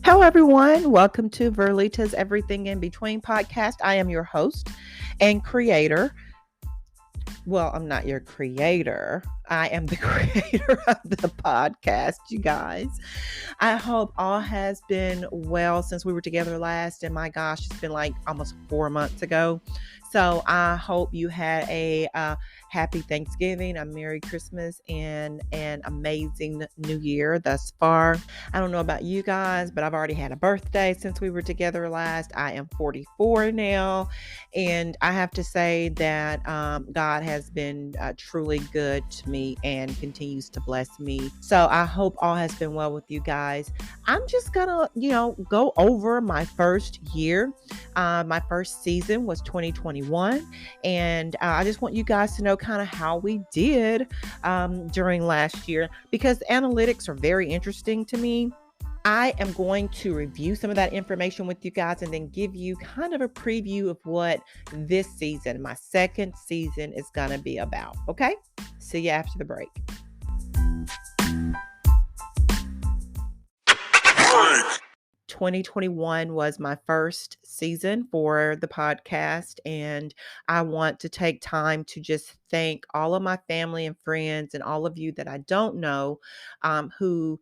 Hello, everyone. Welcome to Verlita's Everything in Between podcast. I am your host and creator. Well, I'm not your creator. I am the creator of the podcast, you guys. I hope all has been well since we were together last. And my gosh, it's been like almost 4 months ago. So I hope you had a happy Thanksgiving, a Merry Christmas, and an amazing New Year thus far. I don't know about you guys, but I've already had a birthday since we were together last. I am 44 now. And I have to say that God has been truly good to me and continues to bless me. So I hope all has been well with you guys. I'm just gonna, go over my first year. My first season was 2021, and I just want you guys to know kind of how we did during last year because analytics are very interesting to me. I am going to review some of that information with you guys and then give you kind of a preview of what this season, my second season, is going to be about. Okay? See you after the break. 2021 was my first season for the podcast, and I want to take time to just thank all of my family and friends and all of you that I don't know who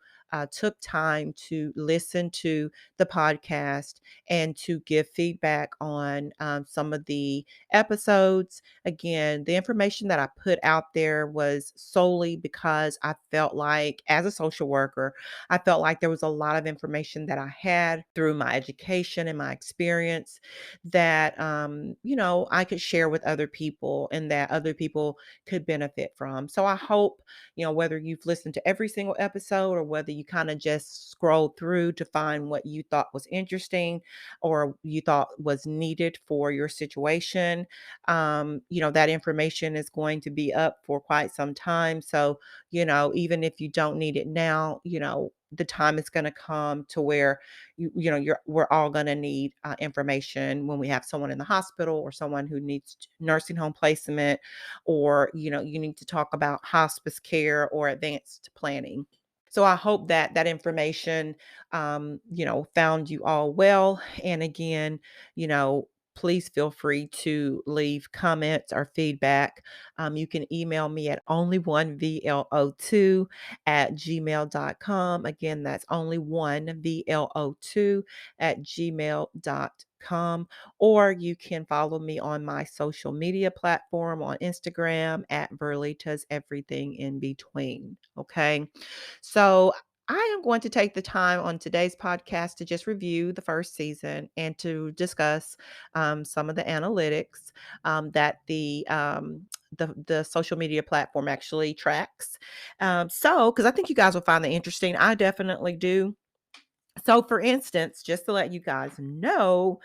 took time to listen to the podcast and to give feedback on some of the episodes. Again, the information that I put out there was solely because I felt like, as a social worker, I felt like there was a lot of information that I had through my education and my experience that, I could share with other people and that other people could benefit from. So I hope, whether you've listened to every single episode or whether you kind of just scroll through to find what you thought was interesting or you thought was needed for your situation, that information is going to be up for quite some time. So, even if you don't need it now, the time is going to come to where we're all going to need information when we have someone in the hospital or someone who needs nursing home placement, or you need to talk about hospice care or advanced planning. So I hope that that information, found you all well. And again, please feel free to leave comments or feedback. You can email me at only1vlo2@gmail.com. Again, that's onlyonevlo2@gmail.com. Or you can follow me on my social media platform on Instagram at Verlita's Everything in Between. Okay. So I am going to take the time on today's podcast to just review the first season and to discuss some of the analytics that the social media platform actually tracks. Because I think you guys will find that interesting. I definitely do. So, for instance, just to let you guys know,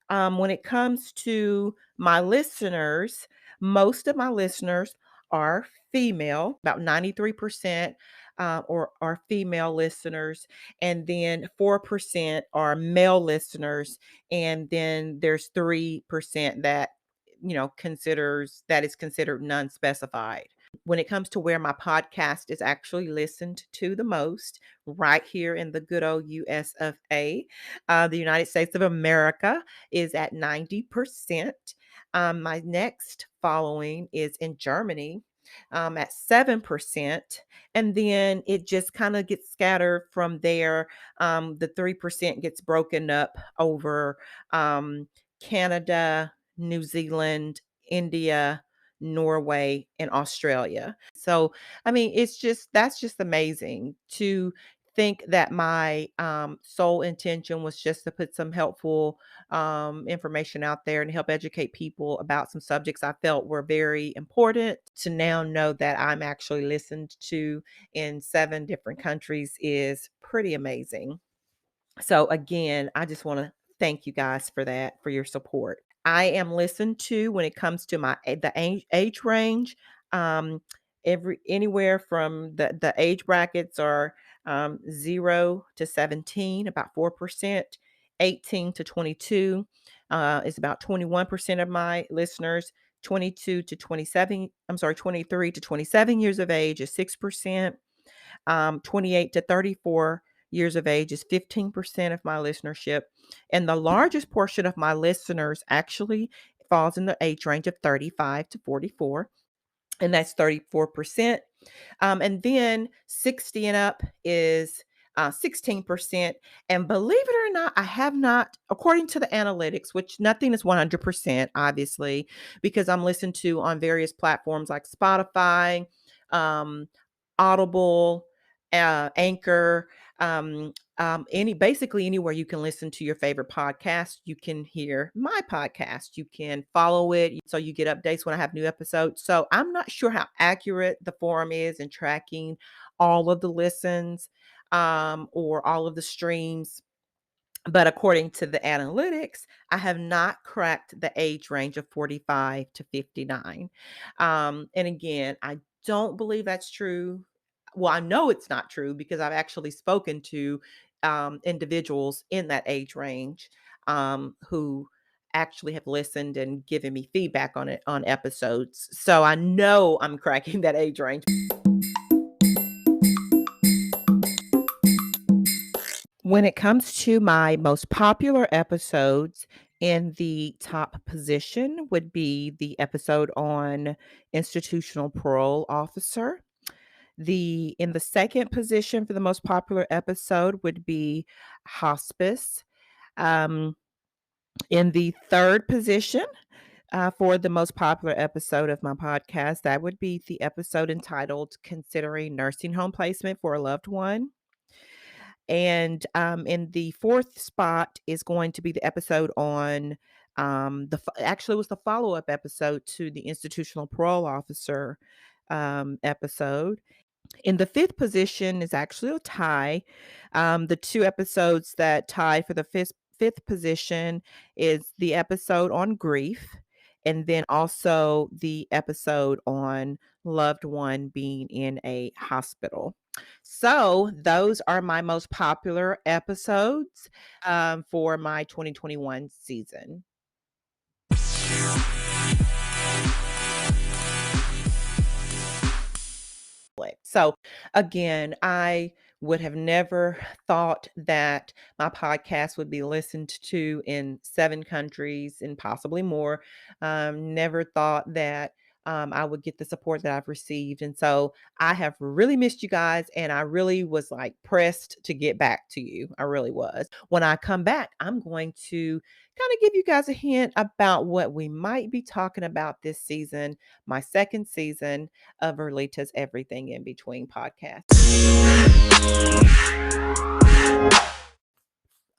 when it comes to my listeners, most of my listeners are female, about 93% or are female listeners, and then 4% are male listeners, and then there's 3% that is considered non-specified. When it comes to where my podcast is actually listened to the most, right here in the good old US of A, the United States of America, is at 90%. My next following is in Germany at 7%. And then it just kind of gets scattered from there. The 3% gets broken up over Canada, New Zealand, India, Norway, and Australia. So, I mean, that's just amazing to think that my sole intention was just to put some helpful information out there and help educate people about some subjects I felt were very important. To now know that I'm actually listened to in 7 different countries is pretty amazing. So again, I just want to thank you guys for that, for your support. I am listened to when it comes to the age range. Anywhere from the age brackets are 0 to 17, about 4%. 18 to 22 is about 21% of my listeners. 22 to 27, 23 to 27 years of age is 6%. 28 to 34 years of age is 15% of my listenership. And the largest portion of my listeners actually falls in the age range of 35 to 44, and that's 34%. And then 60 and up is 16%. And believe it or not, I have not, according to the analytics, which nothing is 100%, obviously, because I'm listened to on various platforms like Spotify, um, Audible, Anchor, any basically anywhere you can listen to your favorite podcast, you can hear my podcast. You can follow it so you get updates when I have new episodes. So I'm not sure how accurate the forum is in tracking all of the listens, or all of the streams, but according to the analytics, I have not cracked the age range of 45 to 59. And again, I don't believe that's true. Well, I know it's not true because I've actually spoken to individuals in that age range, who actually have listened and given me feedback on it on episodes. So I know I'm cracking that age range. When it comes to my most popular episodes, in the top position would be the episode on institutional parole officer. The In the second position for the most popular episode would be hospice. Um, in the third position, for the most popular episode of my podcast, that would be the episode entitled "Considering Nursing Home Placement for a Loved One." And in the fourth spot is going to be the episode on actually it was the follow up episode to the institutional parole officer episode. In the fifth position is actually a tie. The two episodes that tie for the fifth position is the episode on grief, and then also the episode on loved one being in a hospital. So those are my most popular episodes for my 2021 season. So again, I would have never thought that my podcast would be listened to in 7 countries and possibly more. Never thought that I would get the support that I've received. And so I have really missed you guys. And I really was like pressed to get back to you. I really was. When I come back, I'm going to kind of give you guys a hint about what we might be talking about this season, my second season of Verlita's Everything in Between podcast.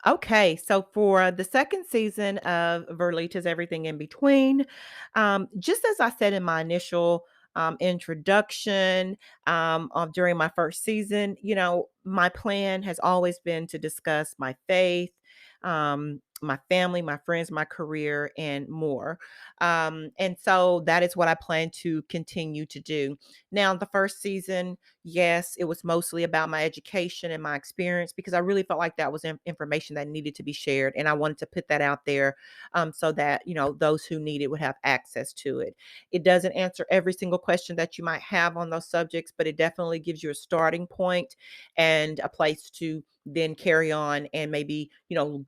Okay, so for the second season of Verlita's Everything in Between, just as I said in my initial introduction, during my first season, my plan has always been to discuss my faith, my family, my friends, my career, and more. And so that is what I plan to continue to do. Now, the first season, yes, it was mostly about my education and my experience because I really felt like that was information that needed to be shared. And I wanted to put that out there, so that, those who need it would have access to it. It doesn't answer every single question that you might have on those subjects, but it definitely gives you a starting point and a place to then carry on and maybe,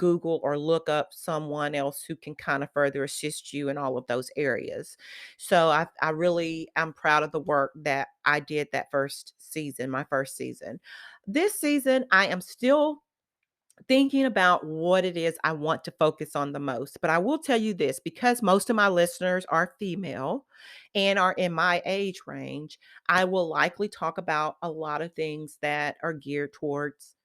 Google or look up someone else who can kind of further assist you in all of those areas. So I really am proud of the work that I did that first season, my first season. This season, I am still thinking about what it is I want to focus on the most. But I will tell you this, because most of my listeners are female and are in my age range, I will likely talk about a lot of things that are geared towards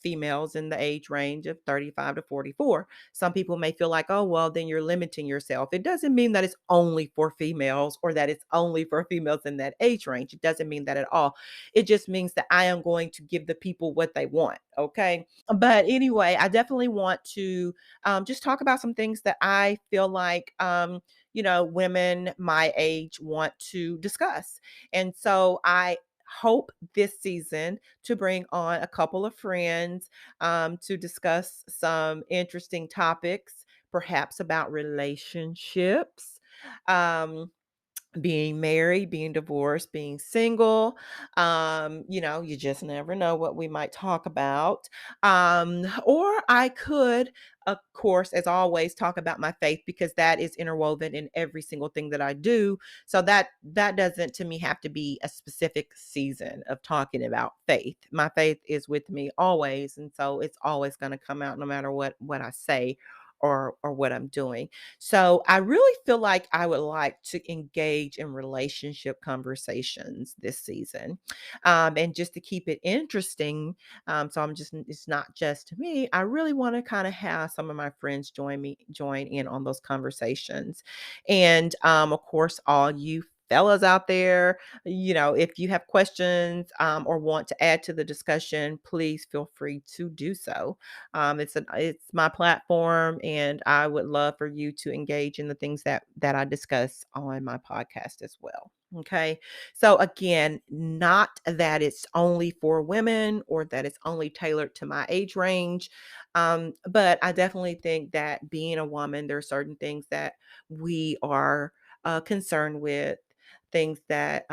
females in the age range of 35 to 44. Some people may feel like, oh, well, then you're limiting yourself. It doesn't mean that it's only for females or that it's only for females in that age range. It doesn't mean that at all. It just means that I am going to give the people what they want. Okay. But anyway, I definitely want to just talk about some things that I feel like, women my age want to discuss. And so I hope this season to bring on a couple of friends to discuss some interesting topics, perhaps about relationships. Um, being married, being divorced, being single. You just never know what we might talk about. Or I could, of course, as always, talk about my faith because that is interwoven in every single thing that I do. So that doesn't to me have to be a specific season of talking about faith. My faith is with me always, and so it's always going to come out no matter what I say or what I'm doing. So I really feel like I would like to engage in relationship conversations this season. And just to keep it interesting, so it's not just me. I really want to kind of have some of my friends join in on those conversations. And of course, all you fellas out there, if you have questions or want to add to the discussion, please feel free to do so. It's my platform, and I would love for you to engage in the things that I discuss on my podcast as well. Okay. So again, not that it's only for women or that it's only tailored to my age range. But I definitely think that being a woman, there are certain things that we are concerned with, things that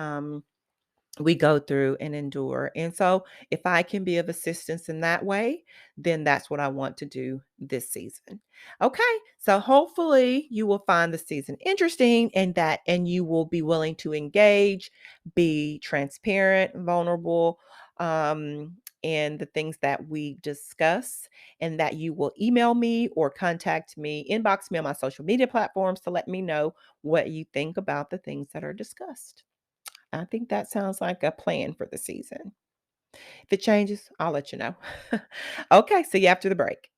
we go through and endure. And so, if I can be of assistance in that way, then that's what I want to do this season. Okay. So, hopefully, you will find the season interesting and you will be willing to engage, be transparent, vulnerable, in the things that we discuss, and that you will email me or contact me, inbox me on my social media platforms to let me know what you think about the things that are discussed. I think that sounds like a plan for the season. If it changes, I'll let you know. Okay, see you after the break.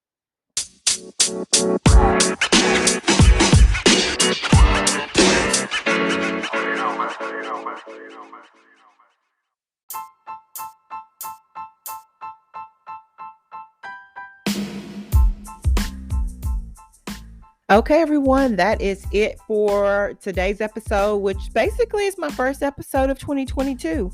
Okay, everyone, that is it for today's episode, which basically is my first episode of 2022.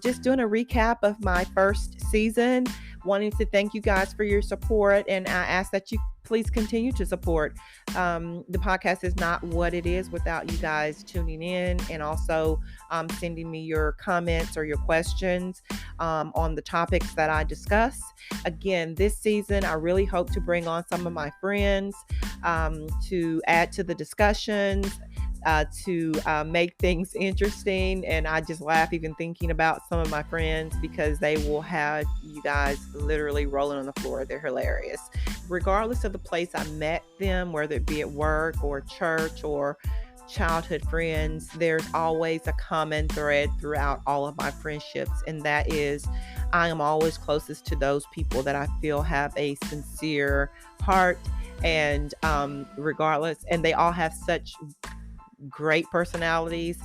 Just doing a recap of my first season. Wanting to thank you guys for your support, and I ask that you please continue to support. The podcast is not what it is without you guys tuning in and also sending me your comments or your questions on the topics that I discuss. Again, this season, I really hope to bring on some of my friends to add to the discussions, to make things interesting. And I just laugh even thinking about some of my friends because they will have you guys literally rolling on the floor. They're hilarious. Regardless of the place I met them, whether it be at work or church or childhood friends, there's always a common thread throughout all of my friendships, and that is I am always closest to those people that I feel have a sincere heart. And regardless, and they all have such great personalities.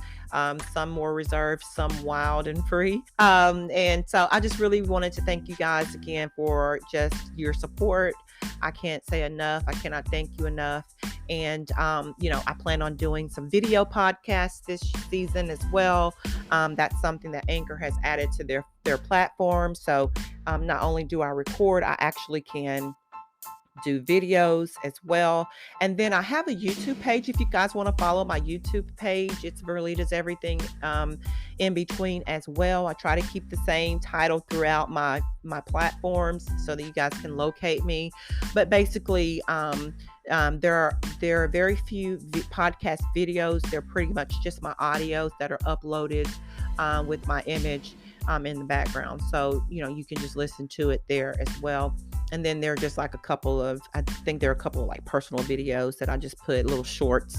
Some more reserved, some wild and free. And so I just really wanted to thank you guys again for just your support. I can't say enough. I cannot thank you enough. And, I plan on doing some video podcasts this season as well. That's something that Anchor has added to their platform. So not only do I record, I actually can do videos as well. And then I have a YouTube page if you guys want to follow my YouTube page. It's Verlita's Everything in Between as well. I try to keep the same title throughout my platforms so that you guys can locate me. But basically, there are very few podcast videos. They're pretty much just my audios that are uploaded with my image in the background. So, you can just listen to it there as well. And then there are just like I think there are a couple of like personal videos that I just put little shorts,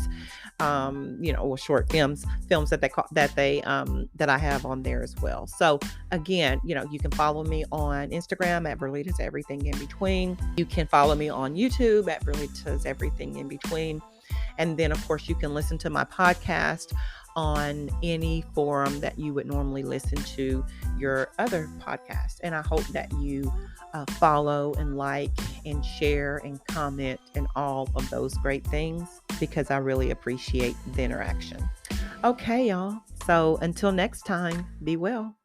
or short films that I have on there as well. So again, you can follow me on Instagram at Verlita's Everything in Between. You can follow me on YouTube at Verlita's Everything in Between. And then, of course, you can listen to my podcast on any forum that you would normally listen to your other podcast. And I hope that you follow and like and share and comment and all of those great things because I really appreciate the interaction. Okay, y'all. So until next time, be well.